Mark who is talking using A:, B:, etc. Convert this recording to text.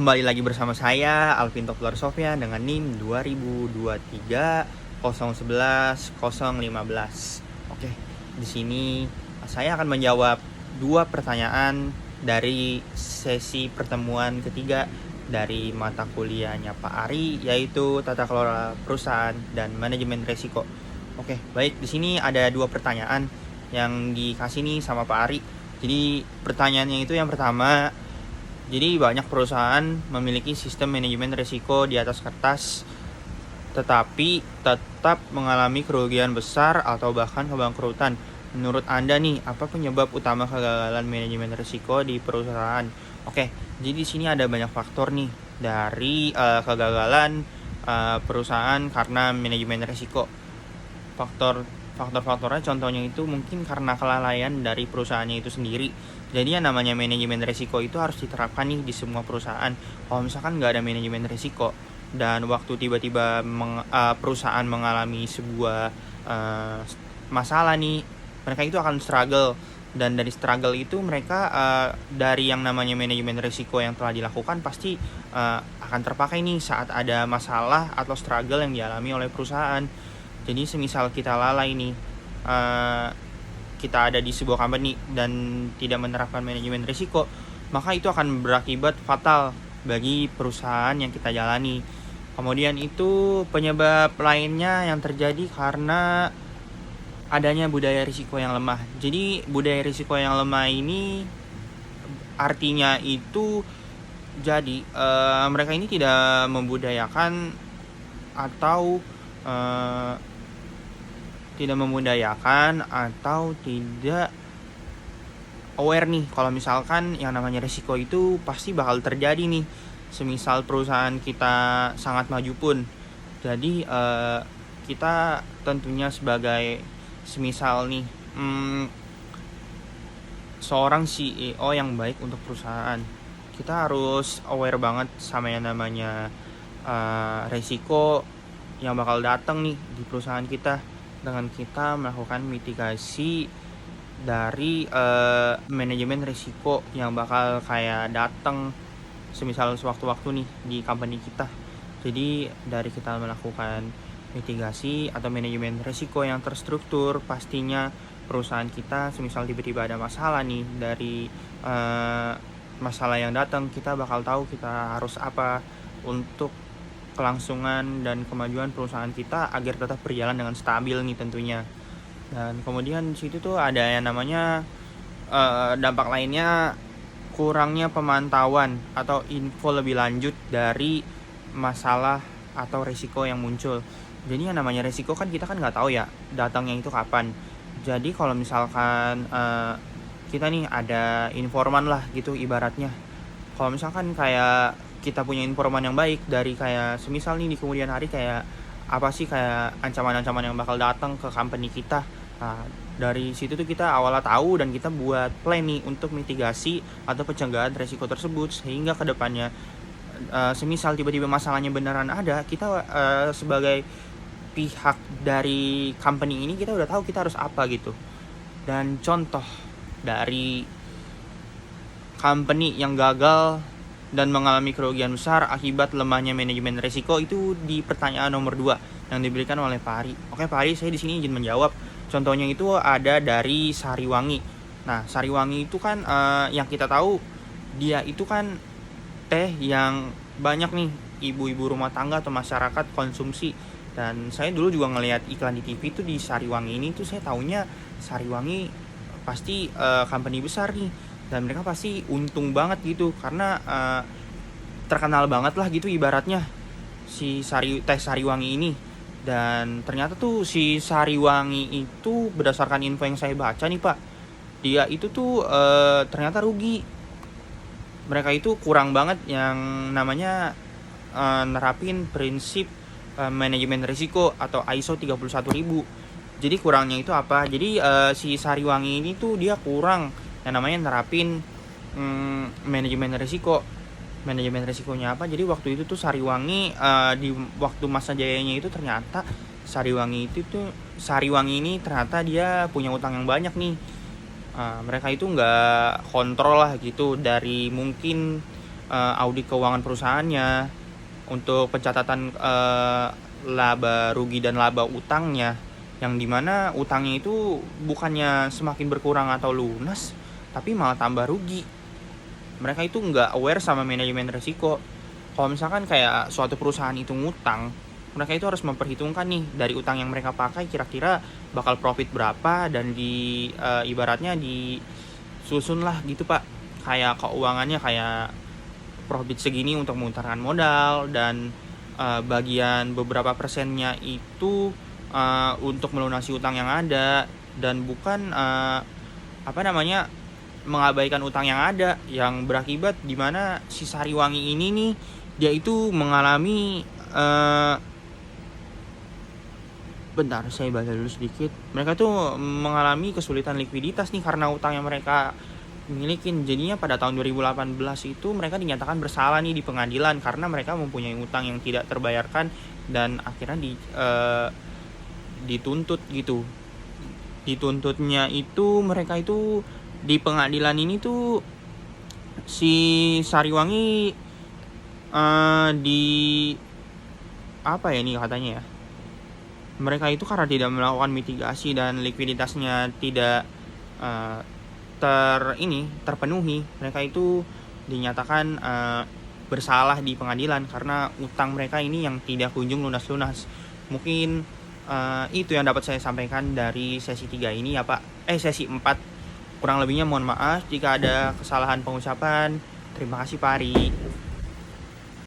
A: kembali lagi bersama saya Alvin Toplar Sofyan dengan NIM 2023 011 015. Oke, di sini saya akan menjawab 2 pertanyaan dari sesi pertemuan ketiga dari mata kuliahnya Pak Ari, yaitu Tata Kelola Perusahaan dan Manajemen Risiko. Oke, baik, di sini ada 2 pertanyaan yang dikasih nih sama Pak Ari. Jadi pertanyaannya itu yang pertama, jadi banyak perusahaan memiliki sistem manajemen risiko di atas kertas, tetapi tetap mengalami kerugian besar atau bahkan kebangkrutan. Menurut Anda nih, apa penyebab utama kegagalan manajemen risiko di perusahaan? Oke, jadi di sini ada banyak faktor nih dari kegagalan perusahaan karena manajemen risiko. Faktor-faktornya contohnya itu mungkin karena kelalaian dari perusahaannya itu sendiri. Jadi yang namanya manajemen risiko itu harus diterapkan nih di semua perusahaan. Kalau misalkan nggak ada manajemen risiko dan waktu tiba-tiba perusahaan mengalami sebuah masalah nih, mereka itu akan struggle. Dan dari struggle itu mereka dari yang namanya manajemen risiko yang telah dilakukan pasti akan terpakai nih saat ada masalah atau struggle yang dialami oleh perusahaan. Jadi semisal kita lalai nih, kita ada di sebuah company dan tidak menerapkan manajemen risiko, maka itu akan berakibat fatal bagi perusahaan yang kita jalani. Kemudian itu penyebab lainnya yang terjadi karena adanya budaya risiko yang lemah. Jadi budaya risiko yang lemah ini artinya itu jadi mereka ini tidak membudayakan atau tidak aware nih kalau misalkan yang namanya risiko itu pasti bakal terjadi nih. Semisal perusahaan kita sangat maju pun, jadi kita tentunya sebagai semisal nih seorang CEO yang baik untuk perusahaan, kita harus aware banget sama yang namanya risiko yang bakal datang nih di perusahaan kita, dengan kita melakukan mitigasi dari manajemen risiko yang bakal kayak datang semisal sewaktu-waktu nih di company kita. Jadi dari kita melakukan mitigasi atau manajemen risiko yang terstruktur, pastinya perusahaan kita semisal tiba-tiba ada masalah nih dari masalah yang datang, kita bakal tahu kita harus apa untuk kelangsungan dan kemajuan perusahaan kita agar tetap berjalan dengan stabil nih tentunya. Dan kemudian situ tuh ada yang namanya dampak lainnya, kurangnya pemantauan atau info lebih lanjut dari masalah atau risiko yang muncul. Jadi yang namanya risiko kan kita kan nggak tahu ya datangnya itu kapan. Jadi kalau misalkan kita nih ada informan lah gitu ibaratnya. Kalau misalkan kayak kita punya informan yang baik dari kayak semisal nih di kemudian hari kayak apa sih kayak ancaman-ancaman yang bakal datang ke company kita. Nah, dari situ tuh kita awalnya tahu dan kita buat plan nih untuk mitigasi atau pencegahan risiko tersebut, sehingga kedepannya semisal tiba-tiba masalahnya beneran ada, kita sebagai pihak dari company ini kita udah tahu kita harus apa gitu. Dan contoh dari company yang gagal dan mengalami kerugian besar akibat lemahnya manajemen risiko itu di pertanyaan nomor 2 yang diberikan oleh Pak Ari. Oke Pak Ari, saya di sini izin menjawab. Contohnya itu ada dari Sariwangi. Nah, Sariwangi itu kan yang kita tahu dia itu kan teh yang banyak nih ibu-ibu rumah tangga atau masyarakat konsumsi. Dan saya dulu juga ngelihat iklan di TV itu di Sariwangi ini tuh saya taunya Sariwangi pasti company besar nih. Dan mereka pasti untung banget gitu karena terkenal banget lah gitu ibaratnya si teh Sariwangi ini. Dan ternyata tuh si Sariwangi itu berdasarkan info yang saya baca nih Pak, dia itu tuh ternyata rugi. Mereka itu kurang banget yang namanya nerapin prinsip manajemen risiko atau ISO 31000. Jadi kurangnya itu apa? Jadi si Sariwangi ini tuh dia kurang yang namanya nerapin manajemen risiko. Manajemen risikonya apa? Jadi waktu itu tuh Sariwangi di waktu masa jayanya itu ternyata Sariwangi ini ternyata dia punya utang yang banyak nih. Mereka itu nggak kontrol lah gitu dari mungkin audit keuangan perusahaannya, untuk pencatatan laba rugi dan laba utangnya, yang dimana utangnya itu bukannya semakin berkurang atau lunas, tapi malah tambah rugi. Mereka itu nggak aware sama manajemen risiko. Kalau misalkan kayak suatu perusahaan itu ngutang, mereka itu harus memperhitungkan nih dari utang yang mereka pakai kira-kira bakal profit berapa, dan ibaratnya disusun lah gitu Pak, kayak keuangannya, kayak profit segini untuk memutarkan modal, dan bagian beberapa persennya itu untuk melunasi utang yang ada, dan bukan mengabaikan utang yang ada, yang berakibat dimana si Sariwangi ini nih, dia itu mengalami bentar saya baca dulu sedikit. Mereka tuh mengalami kesulitan likuiditas nih karena utang yang mereka milikin. Jadinya pada tahun 2018 itu mereka dinyatakan bersalah nih di pengadilan karena mereka mempunyai utang yang tidak terbayarkan, dan akhirnya dituntut gitu. Dituntutnya itu mereka itu di pengadilan ini tuh si Sariwangi di apa ya nih katanya ya, mereka itu karena tidak melakukan mitigasi dan likuiditasnya tidak terpenuhi, mereka itu dinyatakan bersalah di pengadilan karena utang mereka ini yang tidak kunjung lunas-lunas. Mungkin itu yang dapat saya sampaikan dari sesi 3 ini ya Pak. Sesi 4. Kurang lebihnya mohon maaf jika ada kesalahan pengucapan. Terima kasih Pak Ari.